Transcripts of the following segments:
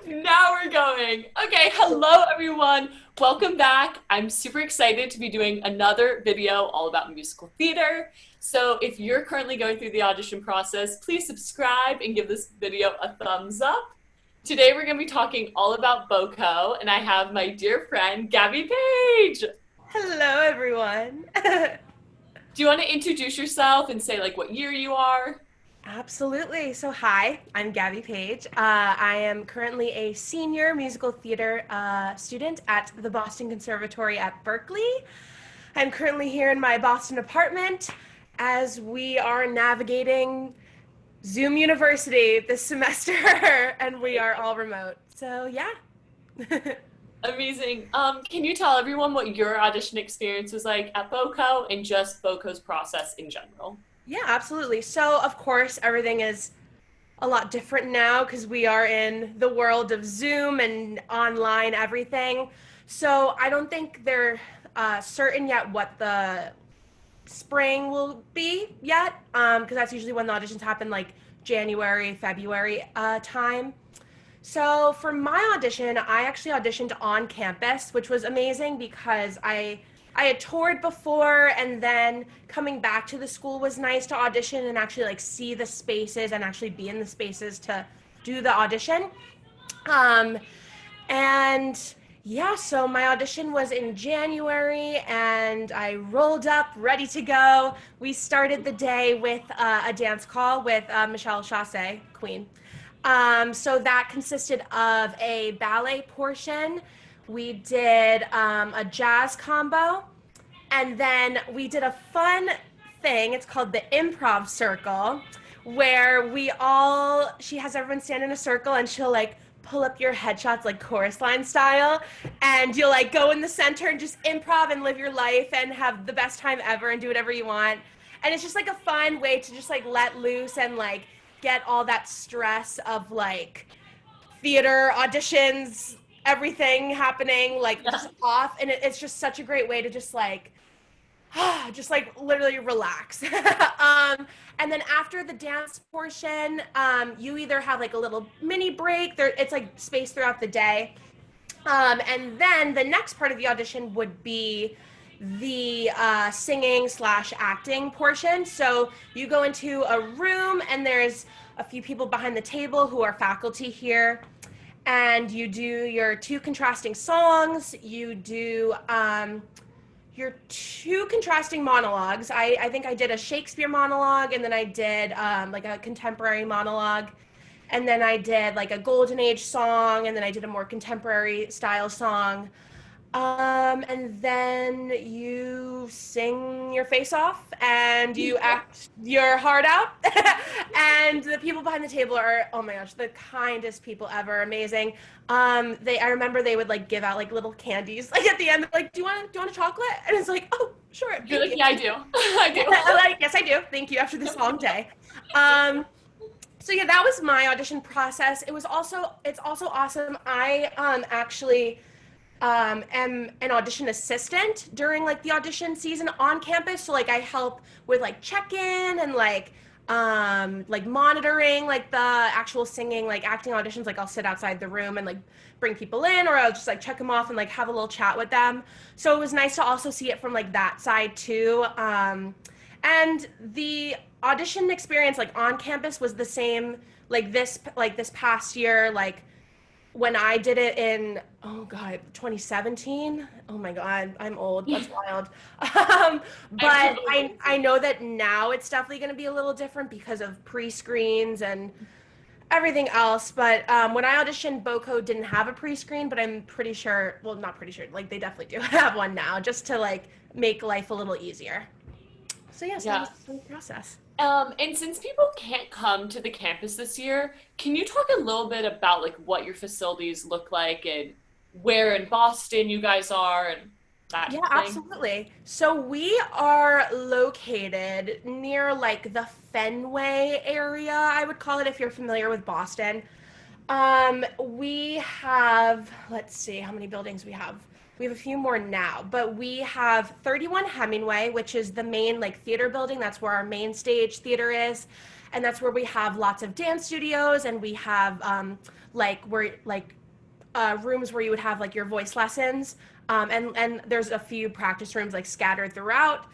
Now we're going. Okay, hello everyone. Welcome back. I'm super excited to be doing another video all about musical theater. So if you're currently going through the audition process, please subscribe and give this video a thumbs up. Today we're going to be talking all about BoCo, and I have my dear friend Gabby Page. Hello, everyone. Do you want to introduce yourself and say like what year you are? Absolutely. So, hi, I'm Gabby Page. I am currently a senior musical theater student at the Boston Conservatory at Berkeley. I'm currently here in my Boston apartment as we are navigating Zoom University this semester, and we are all remote. So, yeah. Amazing. Can you tell everyone what your audition experience was like at BoCo and just BoCo's process in general? Yeah, absolutely. So, of course, everything is a lot different now because we are in the world of Zoom and online everything. So I don't think they're certain yet what the spring will be yet, because that's usually when the auditions happen, like January, February time. So for my audition, I actually auditioned on campus, which was amazing because I had toured before, and then coming back to the school was nice to audition and actually like see the spaces and actually be in the spaces to do the audition. Um, and yeah, so my audition was in January and I rolled up ready to go. We started the day with a dance call with Michelle Chasse, Queen. So that consisted of a ballet portion. We did a jazz combo, and then we did a fun thing. It's called the improv circle, where she has everyone stand in a circle and she'll like pull up your headshots like chorus line style. And you'll like go in the center and just improv and live your life and have the best time ever and do whatever you want. And it's just like a fun way to just like let loose and like get all that stress of like theater auditions, everything happening like Yeah. just off. And it's just such a great way to just like literally relax. And then after the dance portion, you either have like a little mini break there, it's like spaced throughout the day. And then the next part of the audition would be the singing slash acting portion. So you go into a room and there's a few people behind the table who are faculty here, and you do your two contrasting songs. You do your two contrasting monologues. I think I did a Shakespeare monologue, and then I did like a contemporary monologue, and then I did like a golden age song, and then I did a more contemporary style song. And then you sing your face off and you act your heart out. And the people behind the table are, oh my gosh, the kindest people ever, amazing. I remember they would like give out like little candies, like at the end, like, do you want a chocolate? And it's like, oh, sure, You're thank like, you. yeah, I do. I do. Like, yes, I do. Thank you after this long day. Um, so yeah, that was my audition process. It's also awesome. I actually am an audition assistant during like the audition season on campus. So like I help with like check-in and like monitoring like the actual singing, like acting auditions. Like I'll sit outside the room and like bring people in, or I'll just like check them off and like have a little chat with them. So it was nice to also see it from like that side too. And the audition experience like on campus was the same like this past year, like when I did it in, oh God, 2017. Oh my God, I'm old. That's wild. I'm But totally. I know that now it's definitely going to be a little different because of pre-screens and everything else. But when I auditioned, BoCo didn't have a pre-screen, but I'm pretty sure, well, not pretty sure, like they definitely do have one now, just to like make life a little easier. So yes, that Yeah. was the process. And since people can't come to the campus this year, can you talk a little bit about like what your facilities look like and where in Boston you guys are and that Yeah, thing? absolutely. So we are located near like the Fenway area, I would call it, if you're familiar with Boston. We have, let's see how many buildings we have. we have a few more now, but we have 31 Hemingway, which is the main like theater building. That's where our main stage theater is. And that's where we have lots of dance studios, and we have like where like rooms where you would have like your voice lessons. And there's a few practice rooms like scattered throughout.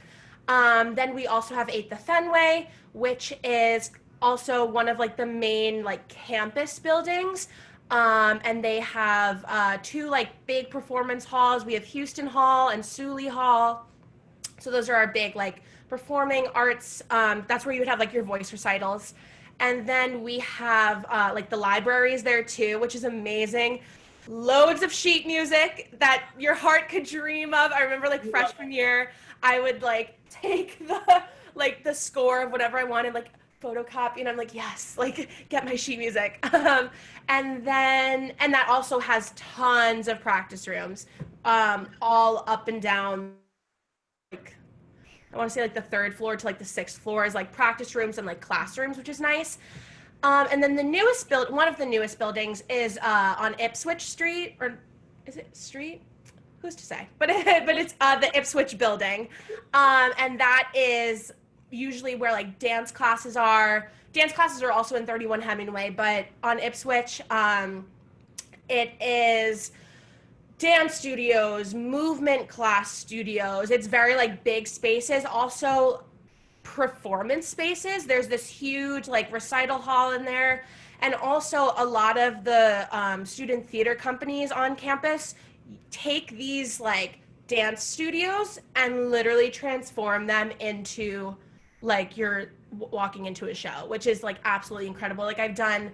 Then we also have 8 the Fenway, which is also one of like the main like campus buildings. And they have 2 like big performance halls. We have Houston Hall and Sully Hall. So those are our big like performing arts. That's where you would have like your voice recitals. And then we have like the libraries there too, which is amazing. Loads of sheet music that your heart could dream of. I remember like freshman year, I would like take the score of whatever I wanted, like photocopy, and I'm like, yes, like get my sheet music. And that also has tons of practice rooms, all up and down, like I want to say like the 3rd floor to like the 6th floor is like practice rooms and like classrooms, which is nice. And then one of the newest buildings is on Ipswich Street, or is it Street? Who's to say? But it's the Ipswich building, and that is usually where like dance classes are. Dance classes are also in 31 Hemingway, but on Ipswich, it is dance studios, movement class studios. It's very like big spaces. Also performance spaces. There's this huge like recital hall in there. And also a lot of the student theater companies on campus take these like dance studios and literally transform them into like you're walking into a show, which is like absolutely incredible. Like I've done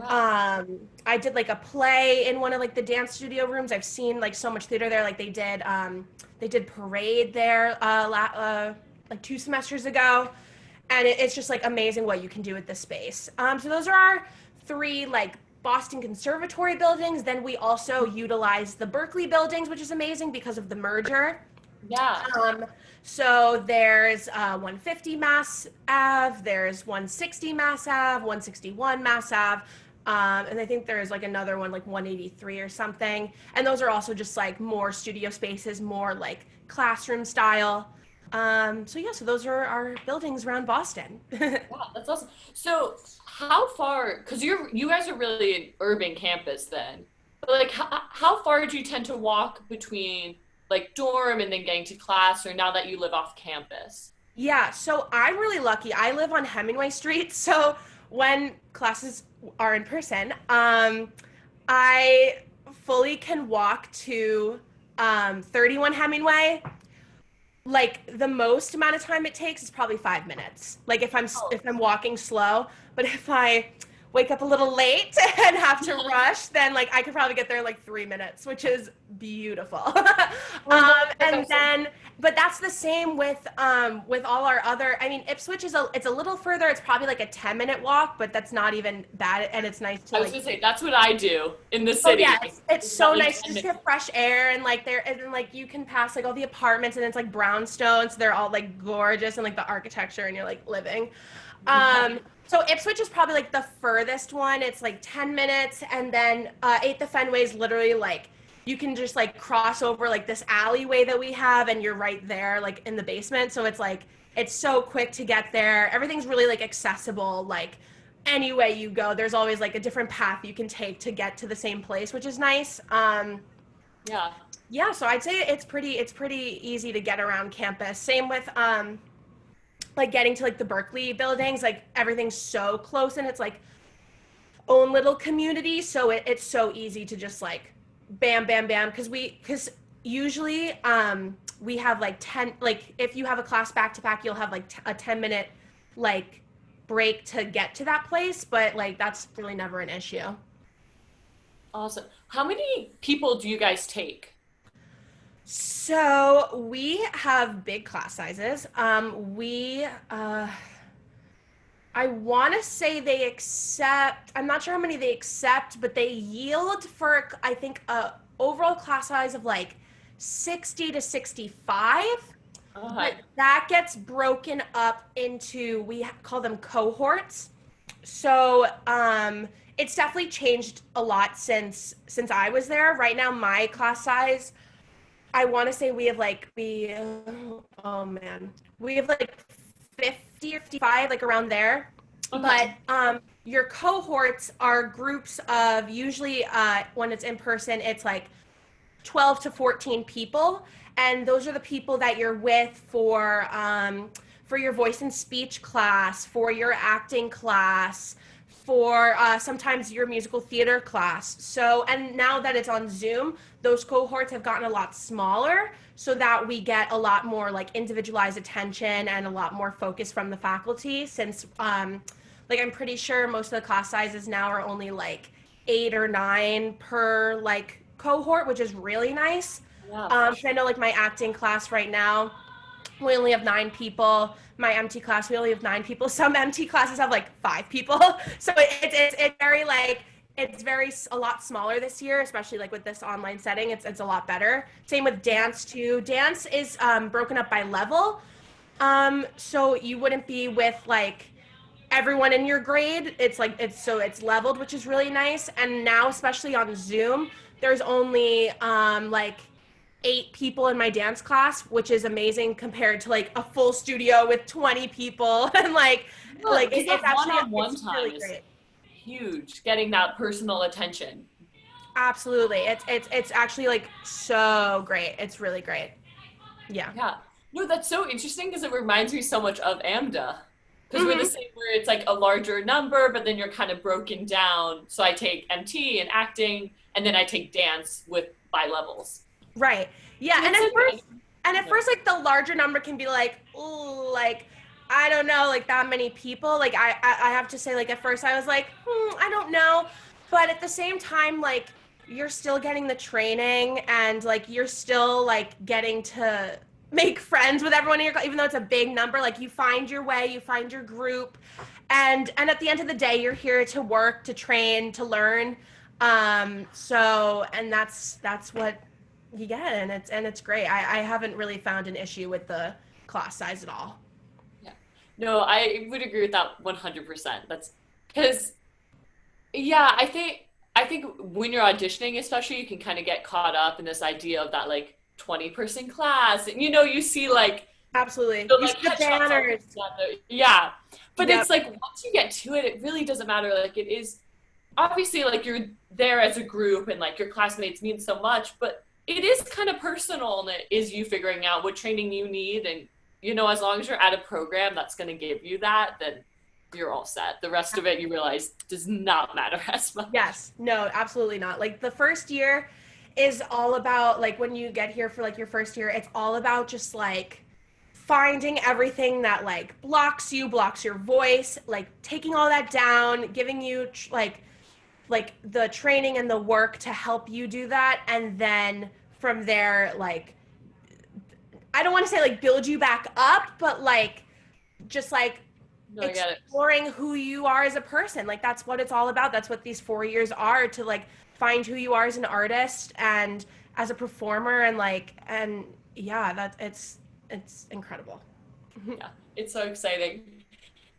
I did like a play in one of like the dance studio rooms. I've seen like so much theater there. Like they did Parade there like 2 semesters ago, and it's just like amazing what you can do with this space. So those are our 3 like Boston Conservatory buildings. Then we also utilize the Berkeley buildings, which is amazing because of the merger. Yeah. So there's 150 Mass Ave, there's 160 Mass Ave, 161 Mass Ave, and I think there's like another one like 183 or something. And those are also just like more studio spaces, more like classroom style. So those are our buildings around Boston. Wow, that's awesome. So how far, because you guys are really an urban campus then, but like how far do you tend to walk between like dorm and then getting to class, or now that you live off campus? Yeah, so I'm really lucky. I live on Hemingway Street, so when classes are in person, I fully can walk to 31 Hemingway. Like the most amount of time it takes is probably 5 minutes. Like if I'm walking slow, but if I wake up a little late and have to rush, then like I could probably get there in like 3 minutes, which is beautiful. And then, but that's the same with all our other. I mean, Ipswich it's a little further. It's probably like a 10-minute walk, but that's not even bad. And it's nice to I was like. gonna say that's what I do in the Oh city. yeah, it's so Probably nice 10 just to minutes. get fresh air, and like like you can pass like all the apartments, and it's like brownstones. So they're all like gorgeous, and like the architecture, and you're like living. Um, so Ipswich is probably like the furthest one. It's like 10 minutes, and then 8 the Fenway is literally like you can just like cross over like this alleyway that we have, and you're right there like in the basement. So it's like it's so quick to get there. Everything's really like accessible. Like any way you go, there's always like a different path you can take to get to the same place, which is nice. Yeah. Yeah, so I'd say it's pretty easy to get around campus. Same with like getting to like the Berkeley buildings, like everything's so close, and it's like own little community, so it's so easy to just like bam bam bam, because usually we have like 10, like if you have a class back to back, you'll have like a 10-minute like break to get to that place, but like that's really never an issue. Awesome. How many people do you guys take? So we have big class sizes. I want to say they accept, I'm not sure how many they accept, but they yield for, I think, a overall class size of like 60 to 65. Uh, But that gets broken up into, we call them cohorts. So it's definitely changed a lot since I was there. Right now, my class size I want to say we have like oh man, we have like 50 or 55, like around there. But Okay. your cohorts are groups of usually when it's in person, it's like 12 to 14 people, and those are the people that you're with for your voice and speech class, for your acting class, for sometimes your musical theater class. So, and now that it's on Zoom, those cohorts have gotten a lot smaller so that we get a lot more like individualized attention and a lot more focus from the faculty since like I'm pretty sure most of the class sizes now are only like 8 or 9 per like cohort, which is really nice. Yeah, for I sure. know like my acting class right now, we only have 9 people. My MT class, we only have 9 people. Some MT classes have like 5 people. So it's very like it's very a lot smaller this year, especially like with this online setting. It's a lot better. Same with dance too. Dance is broken up by level. So you wouldn't be with like everyone in your grade. It's like it's leveled, which is really nice. And now, especially on Zoom, there's only like 8 people in my dance class, which is amazing compared to like a full studio with 20 people. And Because it's that actually one-on-one it's really time is great. huge, getting that personal attention. Absolutely, it's actually like so great. It's really great. Yeah. Yeah. No, that's so interesting because it reminds me so much of AMDA. Because we're the Hmm. same where it's like a larger number, but then you're kind of broken down. So I take MT and acting, and then I take dance with by levels. Right. Yeah. So it's like, And at yeah. first, like the larger number can be like, ooh, like I don't know, like that many people. Like I have to say, like at first I was like, I don't know, but at the same time, like you're still getting the training and like you're still like getting to make friends with everyone in your even though it's a big number. Like you find your way, you find your group, and at the end of the day, you're here to work, to train, to learn. So and that's what you get, and it's great. I haven't really found an issue with the class size at all. Yeah. No, I would agree with that 100%. That's because, yeah, I think when you're auditioning, especially, you can kind of get caught up in this idea of that like 20-person class. And you see like Absolutely. the You like see the headshots all put banners. together. Yeah. But it's Yep. like once you get to it, it really doesn't matter. Like it is obviously like you're there as a group and like your classmates mean so much, but it is kind of personal and it is you figuring out what training you need. And as long as you're at a program that's going to give you that, then you're all set. The rest of it you realize does not matter as much. Yes. No, absolutely not. Like the first year is all about like when you get here for like your first year, it's all about just like finding everything that like blocks your voice, like taking all that down, giving you like the training and the work to help you do that, and then from there like I don't want to say like build you back up, but like just like No, I get it. exploring who you are as a person. Like that's what it's all about. That's what these 4 years are, to like find who you are as an artist and as a performer, and yeah, that it's incredible. Yeah, it's so exciting.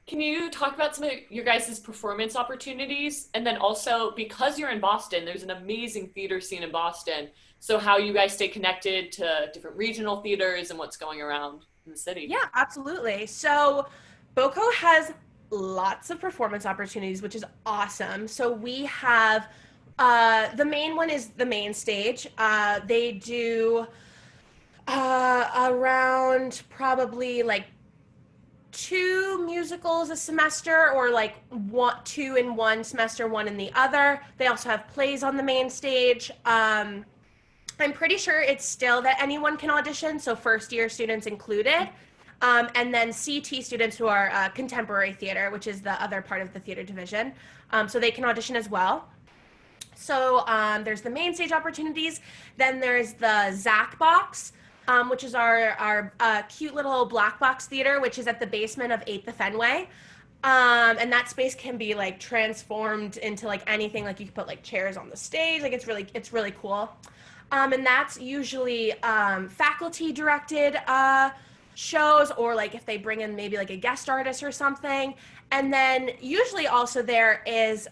Can you talk about some of your guys' performance opportunities? And then also, because you're in Boston, there's an amazing theater scene in Boston. So, how you guys stay connected to different regional theaters and what's going around in the city? Yeah, absolutely. So BoCo has lots of performance opportunities, which is awesome. So we have the main one is the main stage. They do around probably like 2 musicals a semester, or like two in one semester, one in the other. They also have plays on the main stage. I'm pretty sure it's still that anyone can audition, so first year students included. And then CT students who are contemporary theater, which is the other part of the theater division. So they can audition as well. So there's the main stage opportunities. Then there's the Zach Box, which is our cute little black box theater, which is at the basement of 8th the Fenway. And that space can be like transformed into like anything. Like you can put like chairs on the stage. Like it's really cool. And that's usually faculty directed shows, or like if they bring in maybe like a guest artist or something. And then usually also there is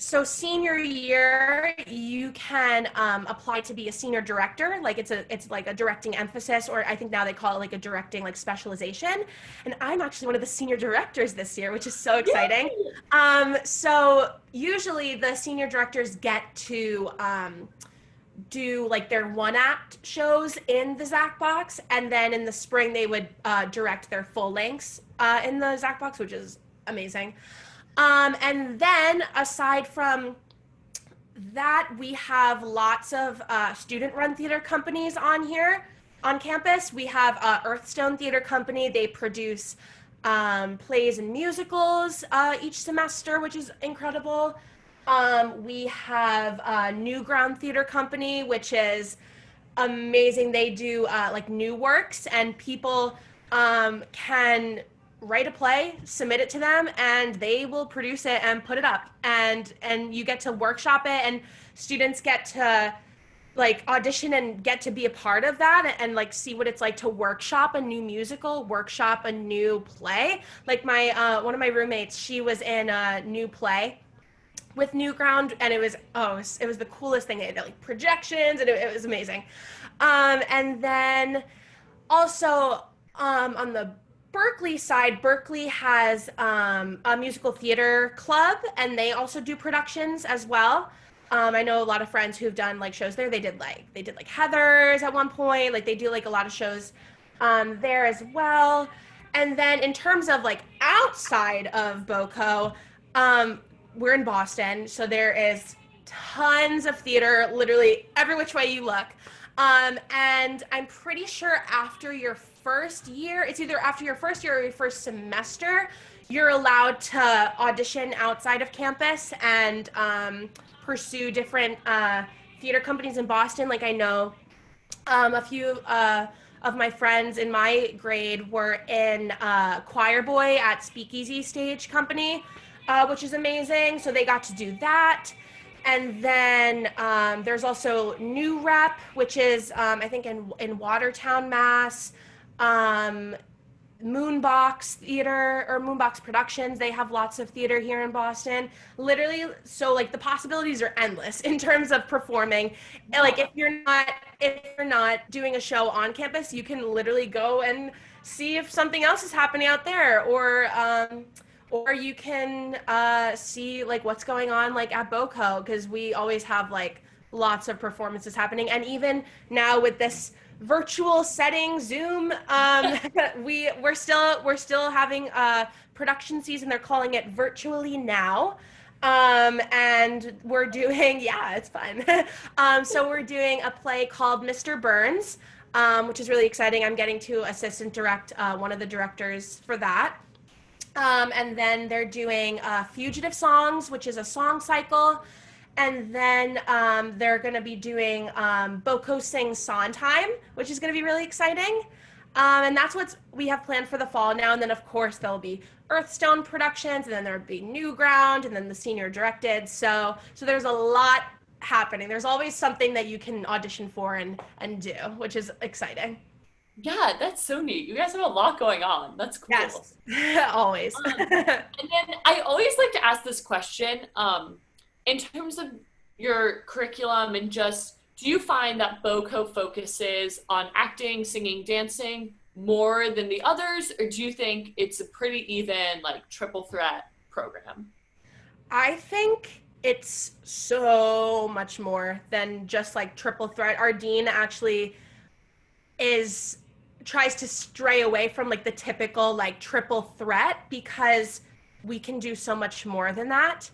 So senior year, you can apply to be a senior director. Like it's like a directing emphasis, or I think now they call it like a directing like specialization. And I'm actually one of the senior directors this year, which is so exciting. Yay! So usually the senior directors get to do like their one act shows in the Zach box, and then in the spring they would direct their full lengths in the Zach box, which is amazing. And then aside from that, we have lots of student-run theater companies on here on campus. We have Earthstone Theater Company. They produce plays and musicals each semester, which is incredible. We have New Ground Theater Company, which is amazing. They do like new works, and people can write a play, submit it to them, and they will produce it and put it up. And you get to workshop it, and students get to like audition and get to be a part of that and like see what it's like to workshop a new musical, workshop a new play. Like my one of my roommates, she was in a new play with New Ground, and it was the coolest thing. They had like projections, and it was amazing. And then also on the Berkeley side, Berkeley has a musical theater club, and they also do productions as well. I know a lot of friends who've done like shows there. They did like Heathers at one point. Like they do like a lot of shows there as well. And then in terms of like outside of BoCo, we're in Boston, so there is tons of theater, literally every which way you look. And I'm pretty sure after your first year, it's either after your first year or your first semester, you're allowed to audition outside of campus and pursue different theater companies in Boston. Like I know a few of my friends in my grade were in Choir Boy at Speakeasy Stage Company, which is amazing. So they got to do that. And then there's also New Rep, which is I think in Watertown, Mass. Moonbox Theater or Moonbox Productions. They have lots of theater here in Boston. Literally, so like the possibilities are endless in terms of performing. Yeah. Like if you're not doing a show on campus, you can literally go and see if something else is happening out there, or you can see like what's going on like at BoCo, because we always have like lots of performances happening. And even now with this virtual setting, Zoom, we're still having a production season. They're calling it Virtually Now. And we're doing, yeah, it's fun. So we're doing a play called Mr. Burns, which is really exciting. I'm getting to assistant direct one of the directors for that. And then they're doing Fugitive Songs, which is a song cycle. And then they're going to be doing BoCo Sings Sondheim, which is going to be really exciting. And that's what we have planned for the fall now. And then, of course, there'll be Earthstone productions, and then there'll be New Ground, and then the senior directed. So there's a lot happening. There's always something that you can audition for and do, which is exciting. Yeah, that's so neat. You guys have a lot going on. That's cool. Yes, always. And then I always like to ask this question. In terms of your curriculum and just, do you find that BoCo focuses on acting, singing, dancing more than the others, or do you think it's a pretty even like triple threat program? I think it's so much more than just like triple threat. Our dean actually tries to stray away from like the typical like triple threat, because we can do so much more than that.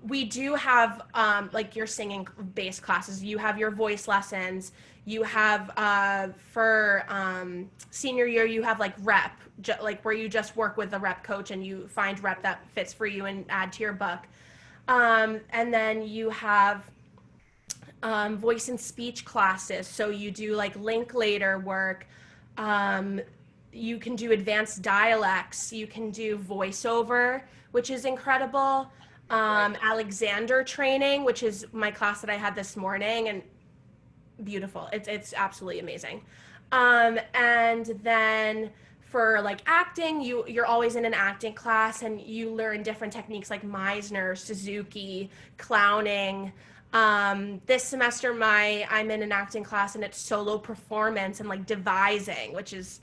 We do have like your singing base classes. You have your voice lessons. You have for senior year, you have like rep, like where you just work with a rep coach and you find rep that fits for you and add to your book. And then you have voice and speech classes. So you do like Linklater work. You can do advanced dialects. You can do voiceover, which is incredible. Alexander training, which is my class that I had this morning, and beautiful. It's absolutely amazing. And then for like acting, you're always in an acting class and you learn different techniques like Meisner, Suzuki, clowning. This semester I'm in an acting class and it's solo performance and like devising, which is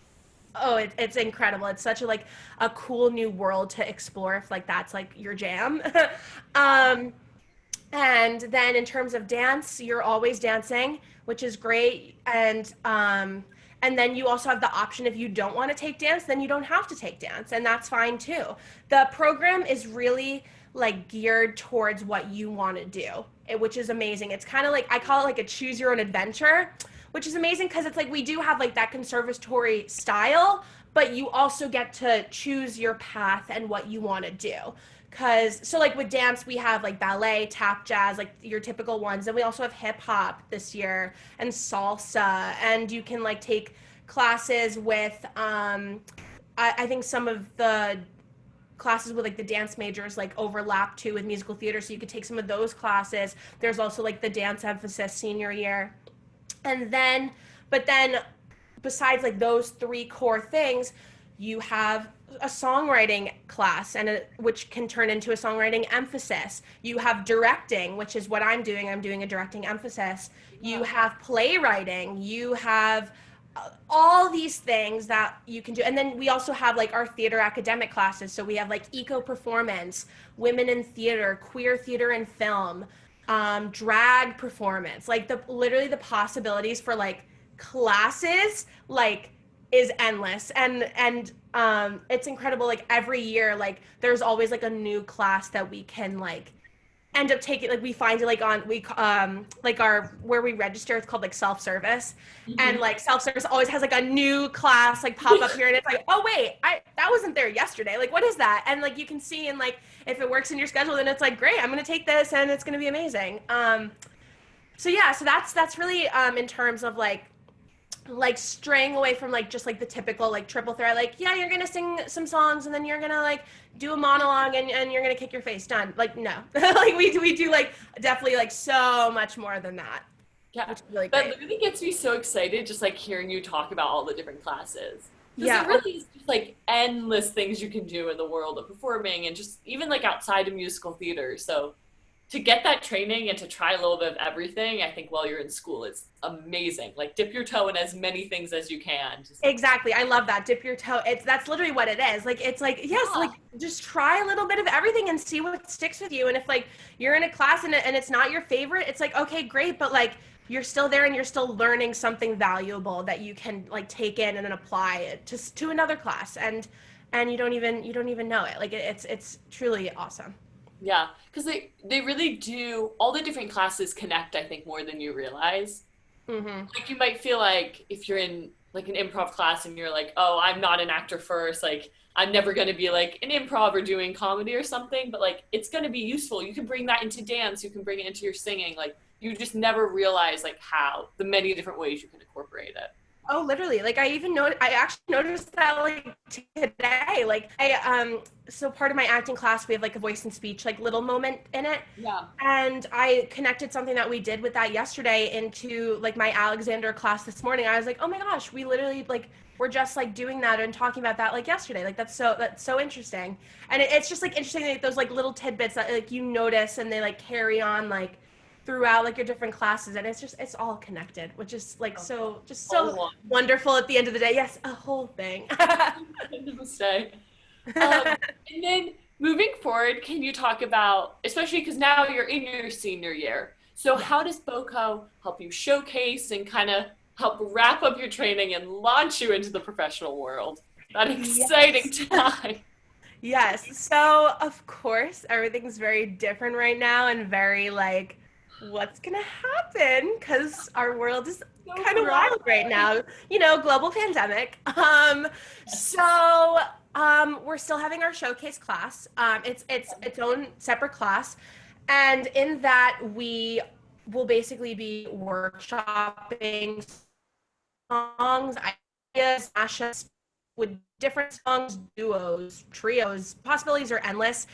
it's incredible. It's such a like a cool new world to explore if like that's like your jam. um and then in terms of dance, you're always dancing, which is great. And then you also have the option if you don't want to take dance, then you don't have to take dance, and that's fine too. The program is really like geared towards what you want to do, which is amazing. It's kind of like I call it like a choose your own adventure, which is amazing because it's like we do have like that conservatory style, but you also get to choose your path and what you want to do. Cause so like with dance we have like ballet, tap, jazz, like your typical ones, and we also have hip hop this year and salsa, and you can like take classes with I think some of the classes with like the dance majors like overlap too with musical theater, so you could take some of those classes. There's also like the dance emphasis senior year. And then but then besides like those three core things, you have a songwriting class which can turn into a songwriting emphasis. You have directing, which is what I'm doing. I'm doing a directing emphasis. You have playwriting. You have all these things that you can do. And then we also have like our theater academic classes. So we have like eco performance, women in theater, queer theater and film, drag performance. Like literally the possibilities for like classes like is endless. And it's incredible. Like every year, like there's always like a new class that we can like end up taking. Like we find it like on we like our where we register, it's called like self-service. And like self-service always has like a new class like pop up here, and it's like, oh wait, that wasn't there yesterday, like what is that? And like you can see, and like if it works in your schedule, then it's like great, I'm gonna take this and it's gonna be amazing. So yeah, so that's really in terms of like straying away from like just like the typical like triple threat, like yeah, you're gonna sing some songs and then you're gonna like do a monologue and you're gonna kick your face, done. Like no. Like we do like definitely like so much more than that. Yeah, which is really that great. literally gets me so excited just like hearing you talk about all the different classes. Because Yeah. it really is just like endless things you can do in the world of performing and just even like outside of musical theater. So to get that training and to try a little bit of everything, I think while you're in school, it's amazing. Like dip your toe in as many things as you can. Exactly. I love that. Dip your toe. That's literally what it is. Like it's like, yes, Yeah. like just try a little bit of everything and see what sticks with you. And if like you're in a class and it's not your favorite, it's like, okay, great, but like you're still there and you're still learning something valuable that you can like take in and then apply it to another class, and you don't even know it. Like it's truly awesome. Yeah, because they really do. All the different classes connect, I think, more than you realize. Mm-hmm. Like you might feel like if you're in like an improv class and you're like, oh, I'm not an actor first, like I'm never going to be like an improv or doing comedy or something, but like it's going to be useful. You can bring that into dance, you can bring it into your singing. Like you just never realize like how the many different ways you can incorporate it. Oh, literally. Like I actually noticed that like today. Like so part of my acting class we have like a voice and speech like little moment in it. Yeah. And I connected something that we did with that yesterday into like my Alexander class this morning. I was like, "Oh my gosh, we literally like we're just like doing that and talking about that like yesterday." Like that's so interesting. And it's just like interesting like those like little tidbits that like you notice and they like carry on like throughout like your different classes, and it's all connected, which is like so wonderful at the end of the day. Yes, a whole thing. Namaste. And then moving forward, can you talk about, especially because now you're in your senior year, so how does BoCo help you showcase and kind of help wrap up your training and launch you into the professional world? That exciting time. Yes. So of course everything's very different right now and very like what's gonna happen because our world is So kind of wild right now, global pandemic. We're still having our showcase class. It's its own separate class, and in that we will basically be workshopping songs, ideas, mashups with different songs, duos, trios. Possibilities are endless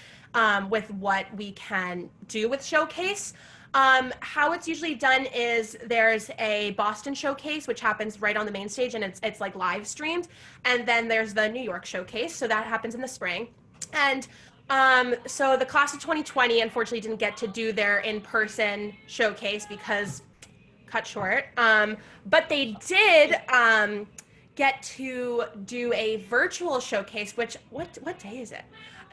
with what we can do with showcase. How it's usually done is there's a Boston showcase, which happens right on the main stage, and it's like live streamed. And then there's the New York showcase, so that happens in the spring. And so the class of 2020 unfortunately didn't get to do their in-person showcase because cut short. But they did get to do a virtual showcase, which what day is it?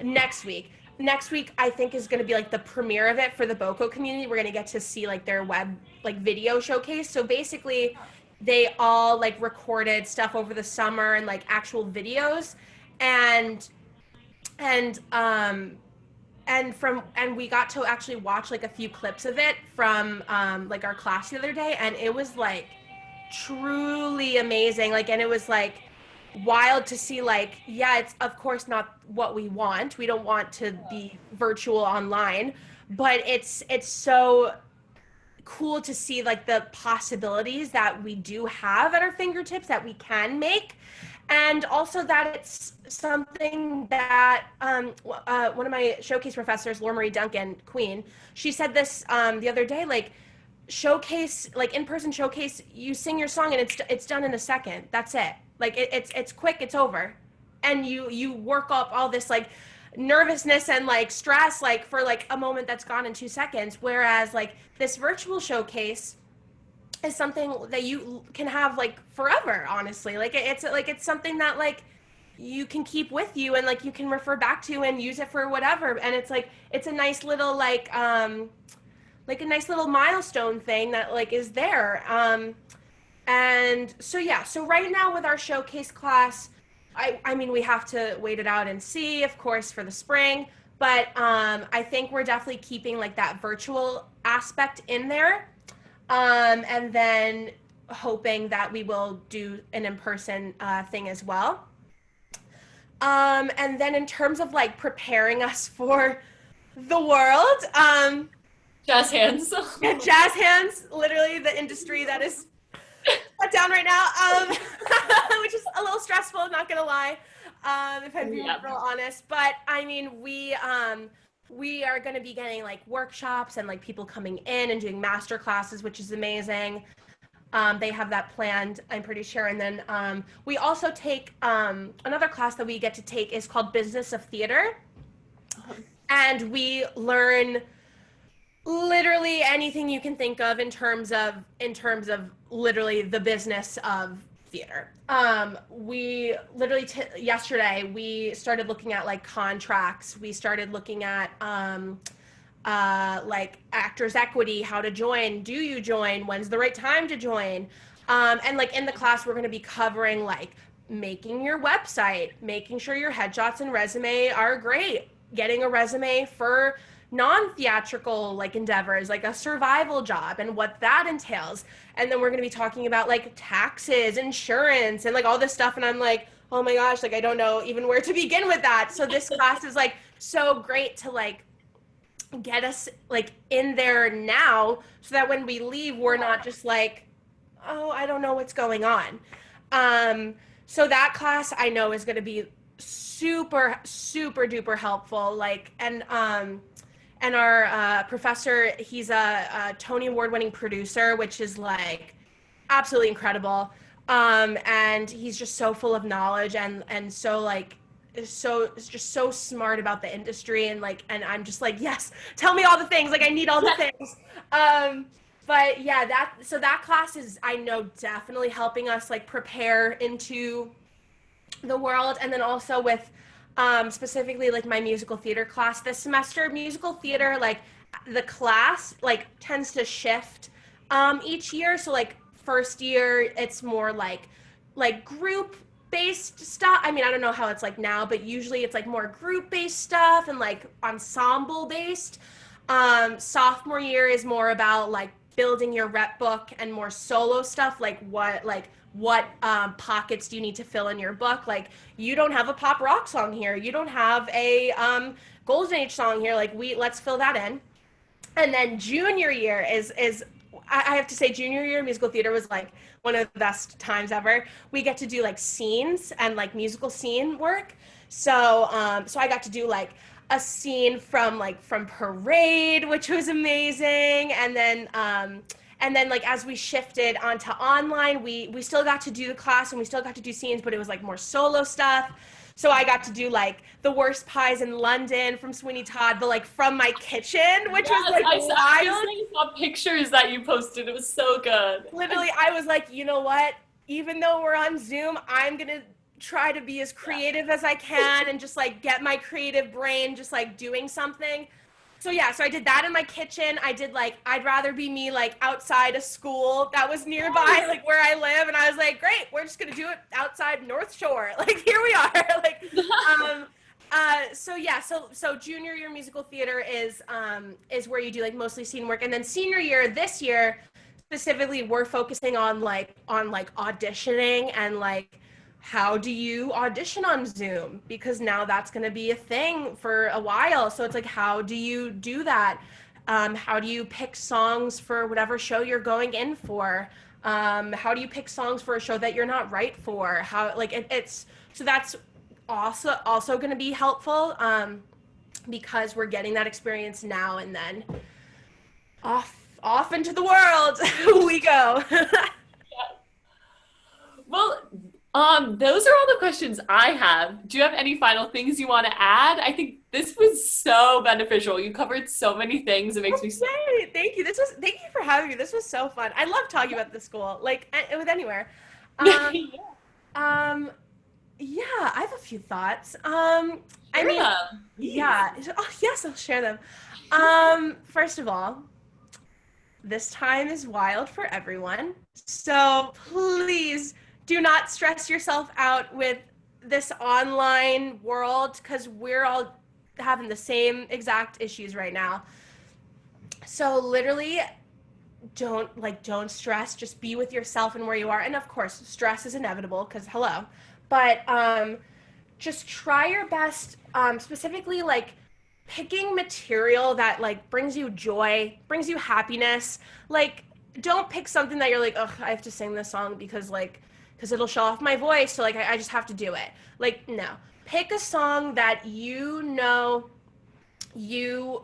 Next week. Next week, I think, is going to be like the premiere of it for the BoCo community. We're going to get to see like their web like video showcase. So basically, they all like recorded stuff over the summer and like actual videos, and and um and we got to actually watch like a few clips of it from like our class the other day, and it was like truly amazing. Like, and it was like wild to see, like, yeah, it's of course not what we want. We don't want to be virtual online, but it's so cool to see like the possibilities that we do have at our fingertips that we can make. And also that it's something that one of my showcase professors, Laura Marie Duncan, Queen, she said this the other day, like, showcase, like in-person showcase, you sing your song and it's done in a second. That's it. Like it's quick, it's over. And you work up all this like nervousness and like stress like for like a moment that's gone in 2 seconds. Whereas like this virtual showcase is something that you can have like forever, honestly. Like it's something that like you can keep with you and like you can refer back to and use it for whatever. And it's like it's a nice little like a nice little milestone thing that like is there. And so yeah, so right now with our showcase class, I mean we have to wait it out and see, of course, for the spring, but I think we're definitely keeping like that virtual aspect in there, and then hoping that we will do an in-person thing as well. And then in terms of like preparing us for the world, Jazz hands. yeah, jazz hands, literally the industry that is shut down right now, which is a little stressful, not gonna lie, if I'm being real honest. But I mean, we are going to be getting like workshops and like people coming in and doing master classes, which is amazing. They have that planned, I'm pretty sure. And then we also take another class that we get to take is called Business of Theater, and we learn literally anything you can think of in terms of literally the business of theater. We literally yesterday we started looking at like contracts. We started looking at like actors equity, how to join, do you join, when's the right time to join, and like in the class we're going to be covering like making your website, making sure your headshots and resume are great, getting a resume for non-theatrical like endeavors, like a survival job and what that entails. And then we're going to be talking about like taxes, insurance, and like all this stuff. And I'm like, oh my gosh, like I don't know even where to begin with that. So this class is like so great to like get us like in there now, so that when we leave, we're not just like, oh, I don't know what's going on. So that class I know is going to be super duper helpful. Like, and our professor, he's a Tony Award-winning producer, which is like absolutely incredible. And he's just so full of knowledge and so like just so smart about the industry, and like, and I'm just like, yes, tell me all the things. Like I need all the things. But yeah, that class is, I know, definitely helping us like prepare into the world. And then also with specifically like my musical theater class this semester, musical theater, like the class like tends to shift each year. So like first year it's more like group based stuff. I mean, I don't know how it's like now, but usually it's like more group based stuff and like ensemble based. Sophomore year is more about like building your rep book and more solo stuff, like what pockets do you need to fill in your book. Like, you don't have a pop rock song here, you don't have a Golden Age song here, like let's fill that in. And then junior year is I have to say, junior year musical theater was like one of the best times ever. We get to do like scenes and like musical scene work. So I got to do like a scene from Parade, which was amazing. And then like as we shifted onto online, we still got to do the class and we still got to do scenes, but it was like more solo stuff. So I got to do like the worst pies in London from Sweeney Todd, but like from my kitchen, which was Yes, like I wild. recently saw pictures that you posted. It was so good. Literally, I was like, you know what? Even though we're on Zoom, I'm gonna try to be as creative as I can and just like get my creative brain just like doing something. So yeah, so I did that in my kitchen. I did like I'd rather be me like outside a school that was nearby, like where I live, and I was like, great, we're just gonna do it outside North Shore. Like here we are. like um so yeah, so junior year musical theater is where you do like mostly scene work, and then senior year this year specifically we're focusing on auditioning and like how do you audition on Zoom, because now that's going to be a thing for a while. So it's like, how do you do that? How do you pick songs for whatever show you're going in for? How do you pick songs for a show that you're not right for? How like it's so that's also going to be helpful, because we're getting that experience now, and then off into the world we go. Well, those are all the questions I have. Do you have any final things you want to add? I think this was so beneficial. You covered so many things. It makes me so. Yay, thank you. Thank you for having me. This was so fun. I love talking about the school, like with anywhere. Um, Yeah. um, yeah, I have a few thoughts. I Share mean, them. yeah. Oh, yes, I'll share them. First of all, this time is wild for everyone. So please do not stress yourself out with this online world, because we're all having the same exact issues right now. So literally don't stress, just be with yourself and where you are. And of course, stress is inevitable because hello. But just try your best, specifically like picking material that like brings you joy, brings you happiness. Like don't pick something that you're like, "Ugh, I have to sing this song because it'll show off my voice, so like I just have to do it." Like no. Pick a song that you know you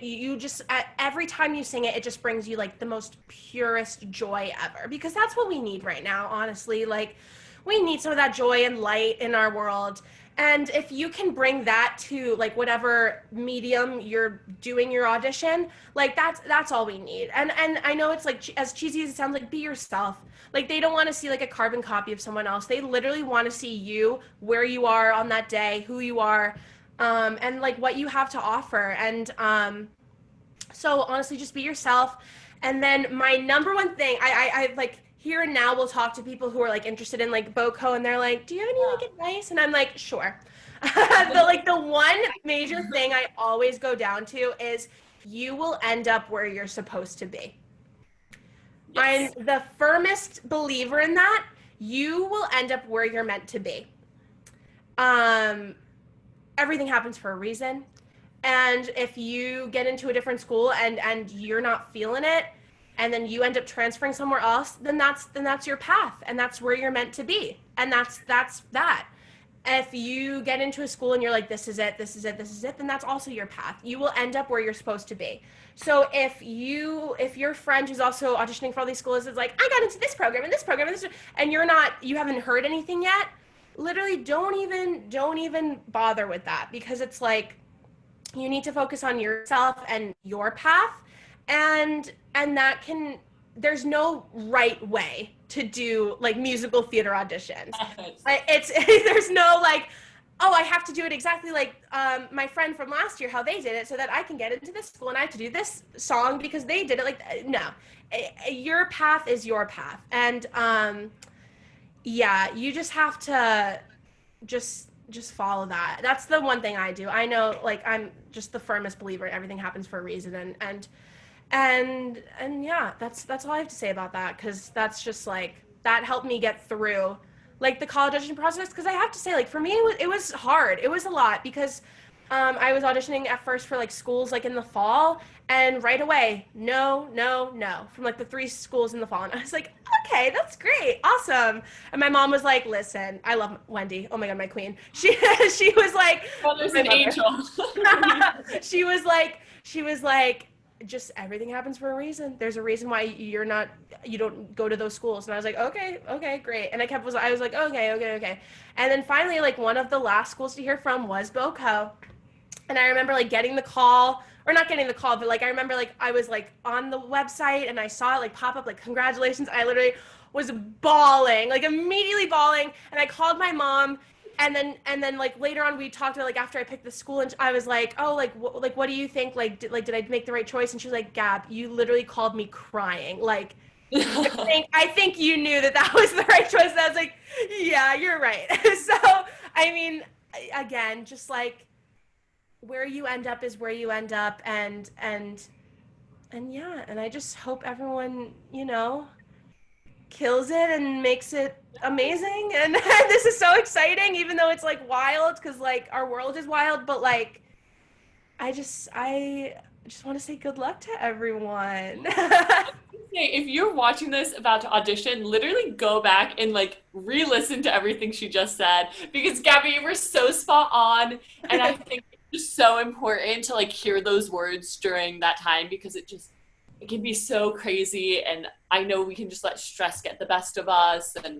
you just every time you sing it, it just brings you like the most purest joy ever, because that's what we need right now, honestly. Like we need some of that joy and light in our world, and if you can bring that to like whatever medium you're doing your audition, like that's all we need. And I know it's like as cheesy as it sounds, like be yourself. Like they don't want to see like a carbon copy of someone else. They literally want to see you, where you are on that day, who you are, and like what you have to offer. And so honestly, just be yourself. And then my number one thing, I like here and now will talk to people who are like interested in like BoCo, and they're like, "Do you have any like advice?" And I'm like, "Sure." The one major thing I always go down to is you will end up where you're supposed to be. Yes. I'm the firmest believer in that. You will end up where you're meant to be. Um, Everything happens for a reason. And if you get into a different school and you're not feeling it, and then you end up transferring somewhere else, then that's your path, and that's where you're meant to be. And that's that. If you get into a school and you're like, this is it, this is it, this is it, then that's also your path. You will end up where you're supposed to be. So if your friend who's also auditioning for all these schools is like, I got into this program and this program and this, and you haven't heard anything yet, literally don't even bother with that, because it's like you need to focus on yourself and your path, and there's no right way to do like musical theater auditions. It's there's no like, oh, I have to do it exactly like my friend from last year how they did it so that I can get into this school and I have to do this song because they did it. Like no, your path is your path. And yeah, you just have to just follow that. That's the one thing I do. I know, like, I'm just the firmest believer everything happens for a reason. And yeah, that's all I have to say about that, because that's just like that helped me get through like the college audition process. Because I have to say, like, for me it was hard. It was a lot, because I was auditioning at first for like schools like in the fall, and right away, no, no, no, from like the three schools in the fall. And I was like, okay, that's great, awesome. And my mom was like, listen, I love Wendy. Oh my God, my queen. She was like, Well, there's my an mother. angel. she was like, just everything happens for a reason. There's a reason why you don't go to those schools. And I was like, okay, okay, great. And I was like, okay, okay, okay. And then finally, like one of the last schools to hear from was BoCo. And I remember like getting the call, or not getting the call, but like I remember like I was like on the website and I saw it like pop up like congratulations. I literally was bawling, like immediately bawling. And I called my mom, and then like later on we talked about like after I picked the school, and I was like, oh, like what do you think, did I make the right choice? And she was like, Gab, you literally called me crying, like I think you knew that was the right choice. And I was like, yeah, you're right. So I mean, again, just like where you end up is where you end up, and yeah, and I just hope everyone, kills it and makes it amazing. And this is so exciting, even though it's like wild, because like our world is wild, but like I just want to say good luck to everyone. If you're watching this about to audition, literally go back and like re-listen to everything she just said, because Gabby, you were so spot on, and I think it's just so important to like hear those words during that time, because it can be so crazy, and I know we can just let stress get the best of us, and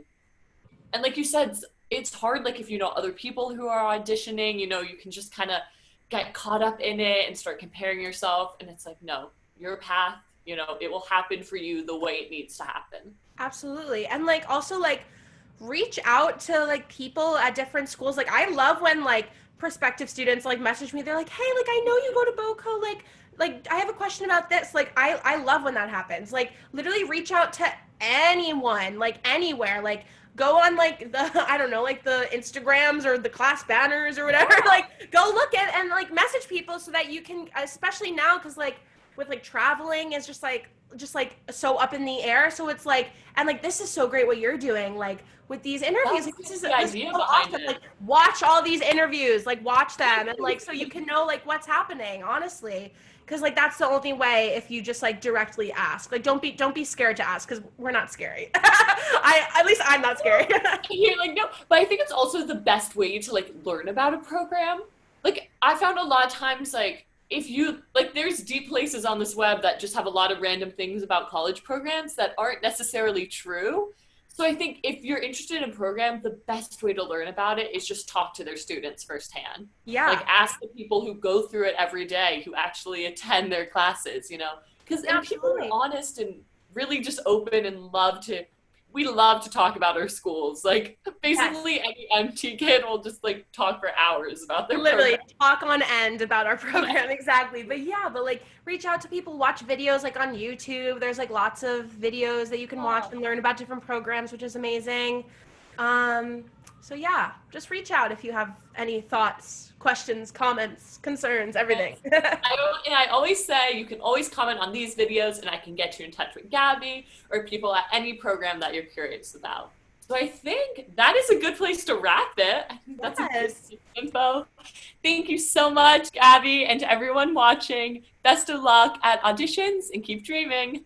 like you said, it's hard, like if you know other people who are auditioning, you can just kind of get caught up in it and start comparing yourself, and it's like, no, your path, it will happen for you the way it needs to happen. Absolutely. And like also like reach out to like people at different schools. Like I love when like prospective students like message me. They're like, "Hey, like I know you go to BoCo, like I have a question about this." Like I love when that happens. Like literally reach out to anyone, like anywhere. Like go on like the I don't know, like the Instagrams or the class banners or whatever. Like go look at and like message people so that you can, especially now cuz like with like traveling is just like so up in the air. So it's like, and like this is so great what you're doing, like with these interviews. Like, That's the this is idea so behind awesome. it. Like watch all these interviews, like watch them, and like so you can know like what's happening, honestly. Because like that's the only way, if you just like directly ask. Like don't be scared to ask, because we're not scary. At least I'm not scary. You're like, no, but I think it's also the best way to like learn about a program. Like I found a lot of times, like if you like, there's deep places on this web that just have a lot of random things about college programs that aren't necessarily true. So I think if you're interested in a program, the best way to learn about it is just talk to their students firsthand. Yeah, Like ask the people who go through it every day, who actually attend their classes, because and people are absolutely. honest and really just open and we love to talk about our schools. Like Yes. basically any MT kid will just like talk for hours about their Literally program. talk on end about our program. Exactly. But yeah, but like reach out to people, watch videos like on YouTube. There's like lots of videos that you can watch and learn about different programs, which is amazing. um so yeah, just reach out if you have any thoughts, questions, comments, concerns, everything. Yes. I always say you can always comment on these videos and I can get you in touch with Gabby or people at any program that you're curious about. So I think that is a good place to wrap it. I think that's a good Yes. info. Thank you so much, Gabby, and to everyone watching. Best of luck at auditions and keep dreaming.